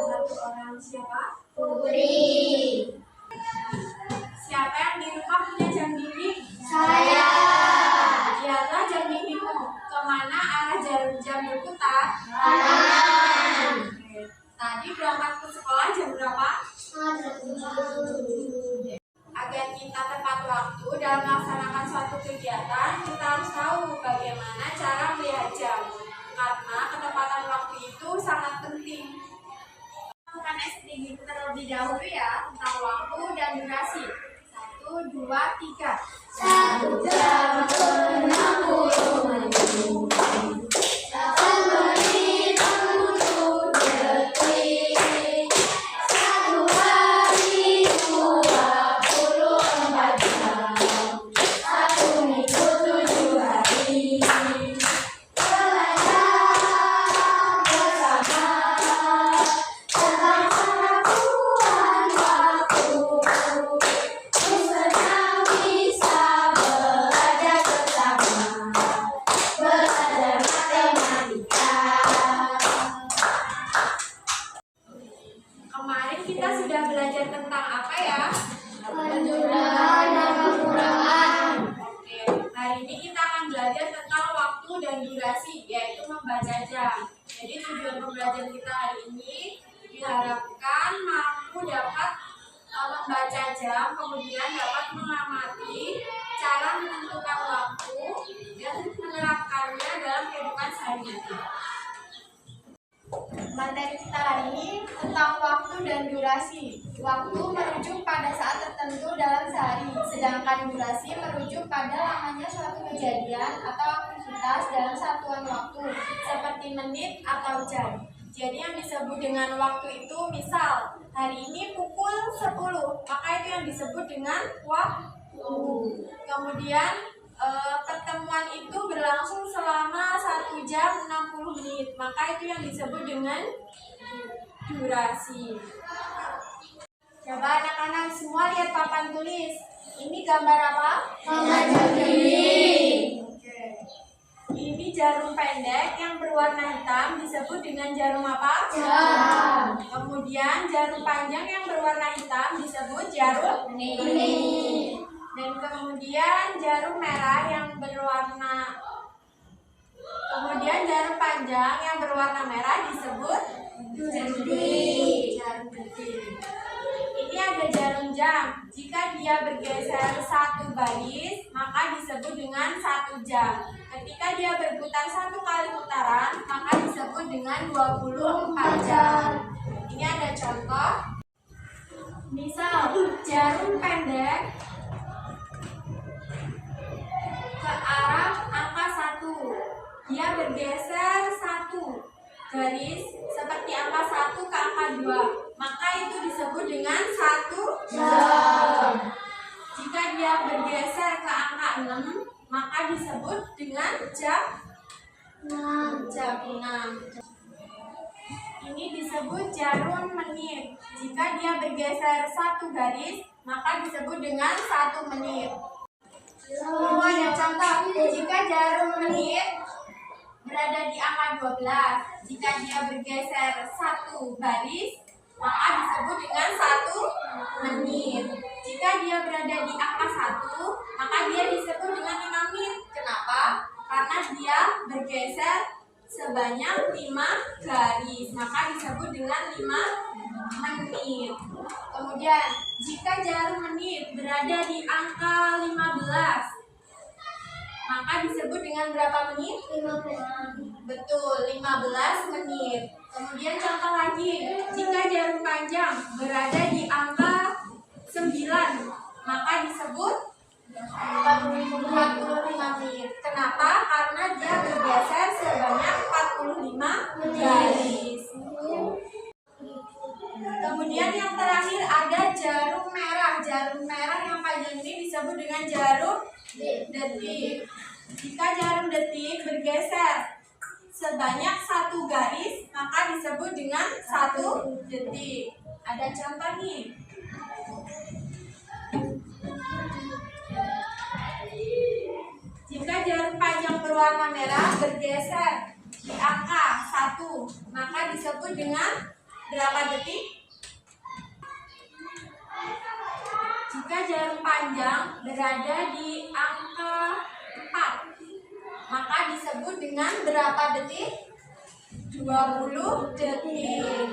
Satu orang siapa? Putri. Siapa yang di rumah punya jam dinding? Saya. Lihatlah jam dindingmu. Kemana arah jam berputar? Kanan. Tadi berangkat ke sekolah jam berapa? Agar kita tepat waktu dalam melaksanakan suatu kegiatan, kita harus tahu bagaimana cara melihat jam. Karena ketepatan waktu itu sangat penting. Lakukan SDG terlebih dahulu ya, tentang waktu dan durasi. 1, 2, 3. 1 jam 60 menit. 1 menit 60 detik. 1 hari 24 jam. 1 minggu 7 hari. Kemarin kita sudah belajar tentang apa ya? Penjumlahan dan pengurangan. Oke, hari ini kita akan belajar tentang waktu dan durasi, yaitu membaca jam. Jadi tujuan pembelajaran kita hari ini diharapkan mampu dapat membaca jam, kemudian dapat mengamati cara menentukan waktu dan menerapkannya dalam kehidupan sehari-hari. Materi kita hari ini tentang waktu dan durasi. Waktu merujuk pada saat tertentu dalam sehari, sedangkan durasi merujuk pada lamanya suatu kejadian atau aktivitas dalam satuan waktu, seperti menit atau jam. Jadi yang disebut dengan waktu itu, misal hari ini pukul 10, maka itu yang disebut dengan waktu. Kemudian pertemuan itu berlangsung selama 1 jam 60 menit, maka itu yang disebut dengan durasi. Coba anak-anak semua lihat papan tulis. Ini gambar apa? Gambar jam dinding. Oke. Ini jarum pendek yang berwarna hitam disebut dengan jarum apa? Jam. Kemudian jarum panjang yang berwarna hitam disebut jarum Menit. dan kemudian jarum merah yang berwarna panjang yang berwarna merah disebut Detik. jarum detik. Ini ada jarum jam. Jika dia bergeser 1 baris, maka disebut dengan 1 jam. Ketika dia berputar 1 kali putaran, maka disebut dengan 24 jam. Ini ada contoh. Misal jarum pendek ke arah angka 1, dia bergeser 1 garis seperti angka 1 ke angka 2, maka itu disebut dengan 1 Jam. Jika dia bergeser ke angka 6, maka disebut dengan jam 6. Ini disebut jarum menit. Jika dia bergeser 1 garis, maka disebut dengan 1 menit. Semua ada contoh. Jika jarum menit berada di angka 12, jika dia bergeser 1 baris, maka disebut dengan 1 menit. Jika dia berada di angka 1, maka dia disebut dengan 5 menit. Kenapa? Karena dia bergeser sebanyak 5 garis, maka disebut dengan 5 menit. Kemudian, jika jarum menit berada di angka 15, maka disebut dengan berapa menit? 15. Betul. 15 menit. Kemudian contoh lagi, jika jarum panjang berada di angka 9, maka disebut 45 menit. Kenapa? Karena dia bergeser sebanyak 45 garis. Kemudian yang terakhir ada jarum merah. Jarum merah yang panjang ini disebut dengan jarum detik. Jika jarum detik bergeser sebanyak 1 garis, maka disebut dengan 1 detik. Ada contoh nih. Jika jarum panjang berwarna merah bergeser di angka 1, maka disebut dengan berapa detik? Jika jarum panjang berada di angka 4, maka disebut dengan berapa detik? 20 detik.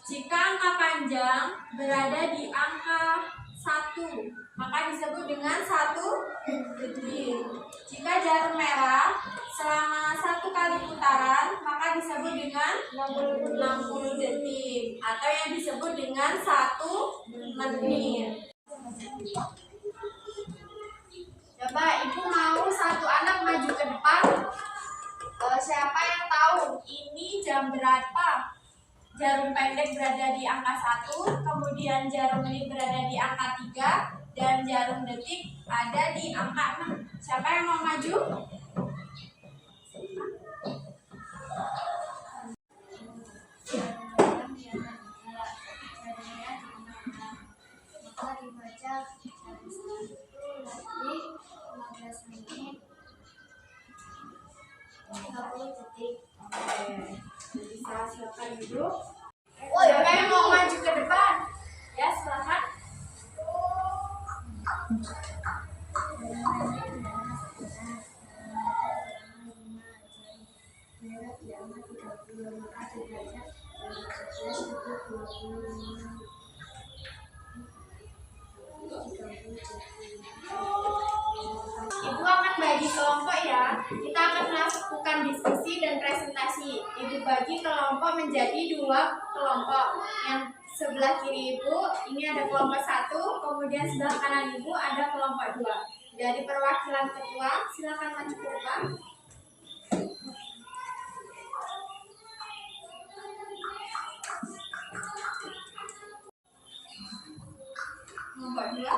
Jika angka panjang berada di angka 1, maka disebut dengan 1 detik. Jika jarum merah selama 1 kali putaran, maka disebut dengan 60 detik atau yang disebut dengan 1 menit. Coba ibu mau satu anak maju ke depan. Siapa yang tahu ini jam berapa? Jarum pendek berada di angka 1, kemudian jarum menit berada di angka 3, dan jarum detik ada di angka 6. Siapa yang mau maju? Dibaca dari 1 lagi 15 menit 30 detik. Bisa silakan duduk. Siapa yang mau maju ke depan? Ya, silakan. Ibu akan bagi kelompok ya. Kita akan melakukan diskusi dan presentasi. Ibu bagi kelompok menjadi 2 kelompok. Yang sebelah kiri ibu ini ada kelompok 1, kemudian sebelah kanan ibu ada kelompok 2. Dari perwakilan ketua silakan maju ke depan. Kelompok 2.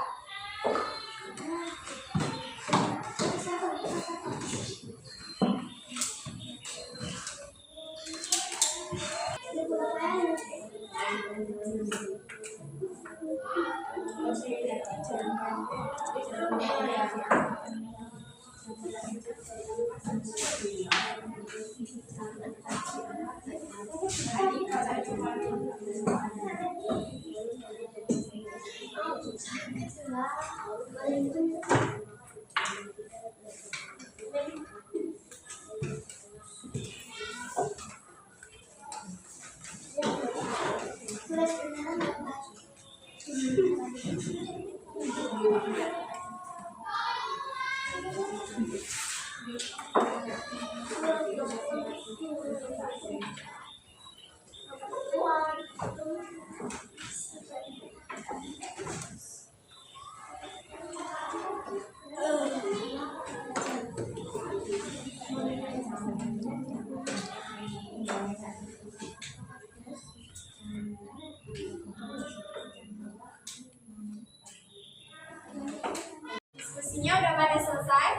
Diskusinya udah pada selesai?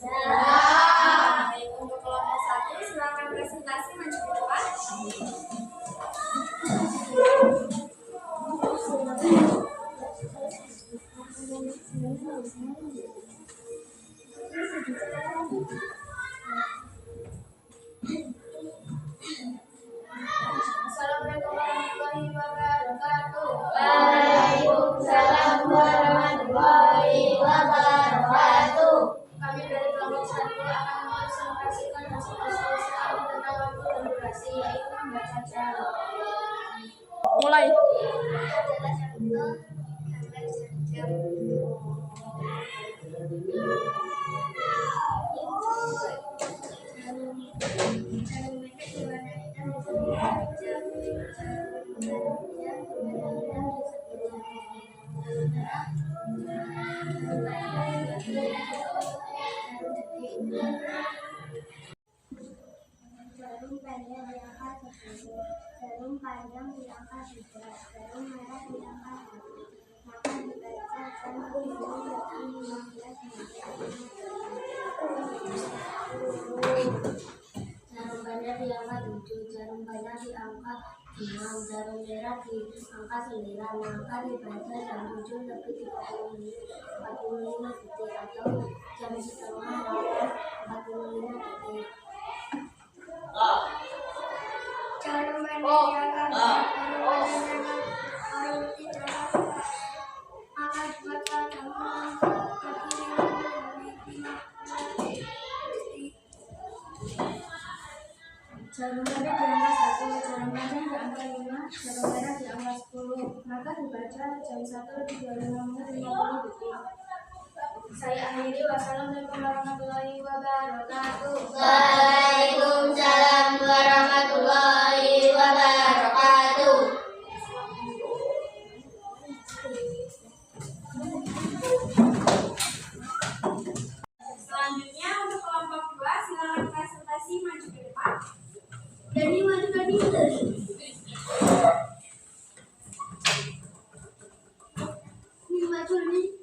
Baik, untuk kelompok 1 silakan presentasi maju ke depan. Assalamualaikum warahmatullahi wabarakatuh. Waalaikumsalam warahmatullahi wabarakatuh. Kami dari kelompok 1 akan mempresentasikan hasil-hasil kami tentang waktu dan durasi, yaitu membaca jarum. Mulai. Jarum pendek pendek di angka 10, jarum panjang di angka 3, jarum merah di angka 1. Maka dibaca jam 7.15. Jarum pendek di angka 7, jarum panjang di angka 6, jarum merah di angka 9. Maka dibaca jam 7.30 detik atau jam setengah 8.45 detik. Jarum pendek di angka 4, maka dibaca jam 6.15 detik. Jarum pendek di angka 1, jarum panjang di angka 5, jarum merah di angka 10. Maka dibaca jam 1.35 detik. Saya akhiri. Wassalamualaikum warahmatullahi wabarakatuh. Waalaikumsalam warahmatullahi wabarakatuh. Selanjutnya untuk kelompok 2 silakan presentasi maju ke depan. Jadi maju tadi. Ini maju nih.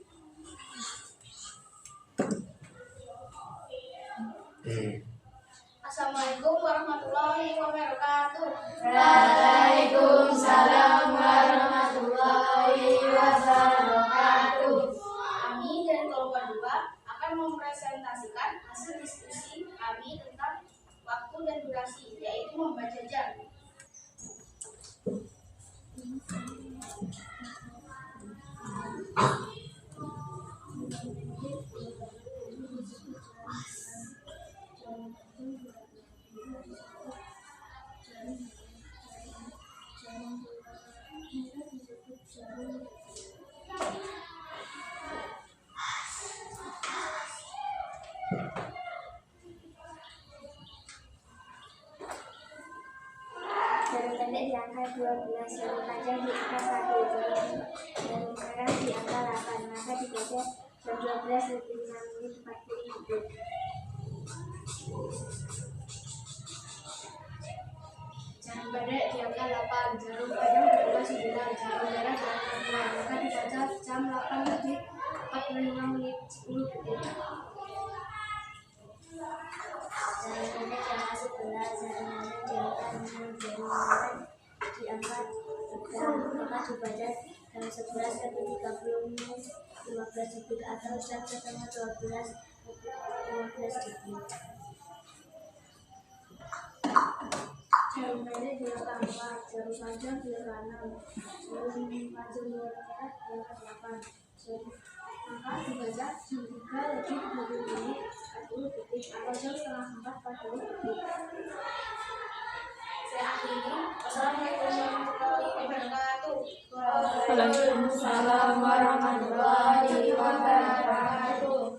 Assalamualaikum warahmatullahi wabarakatuh. Waalaikumsalam warahmatullahi wabarakatuh. Kami dari kelompok 2 akan mempresentasikan hasil diskusi kami tentang waktu dan durasi, yaitu membaca jam. Jarum pendek di angka 12, jarum panjang di angka 1, jarum merah di angka 8. Maka dibaca jam 12.05.40 detik. Jarum pendek di angka 8, jarum panjang di angka 9, jarum merah di angka 6. Maka dibaca jam 8.45.10 detik. Jarum pendek di angka 11, jarum panjang di angka 6, jarum merah di angka 3. Maka dibaca jam 11.30.15 detik atau jam setengah 12.15 detik. Jarum pendek di angka 4, jarum panjang di angka 6, jarum panjang di angka merah di angka 8. Maka dibaca jam 3.20 detik atau jam setengah 4.40 detik. Saya akhiri. Wassalamualaikum warahmatullahi wabarakatuh. Waalaikumsalam warahmatullahi wabarakatuh.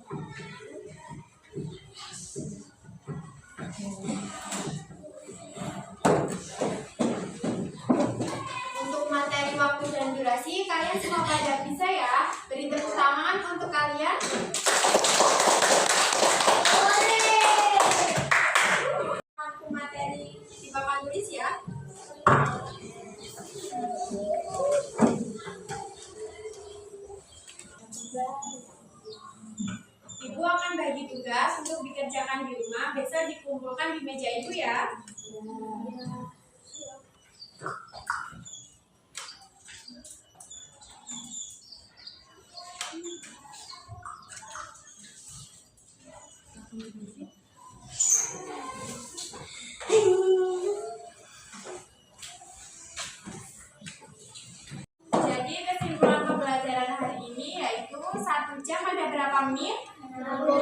Untuk materi waktu dan durasi, kalian semua pada bisa ya. Beri tepuk tangan untuk kalian. Aku materi di papan tulis ya. Ibu akan bagi tugas untuk dikerjakan di rumah, besok dikumpulkan di meja ibu ya. Jadi kesimpulan pembelajaran hari ini yaitu 1 jam ada berapa menit? 60.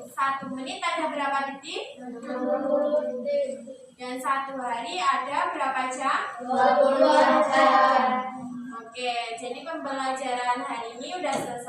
1 menit ada berapa detik? 60 detik. Dan 1 hari ada berapa jam? 24 jam. Oke, jadi pembelajaran hari ini udah selesai.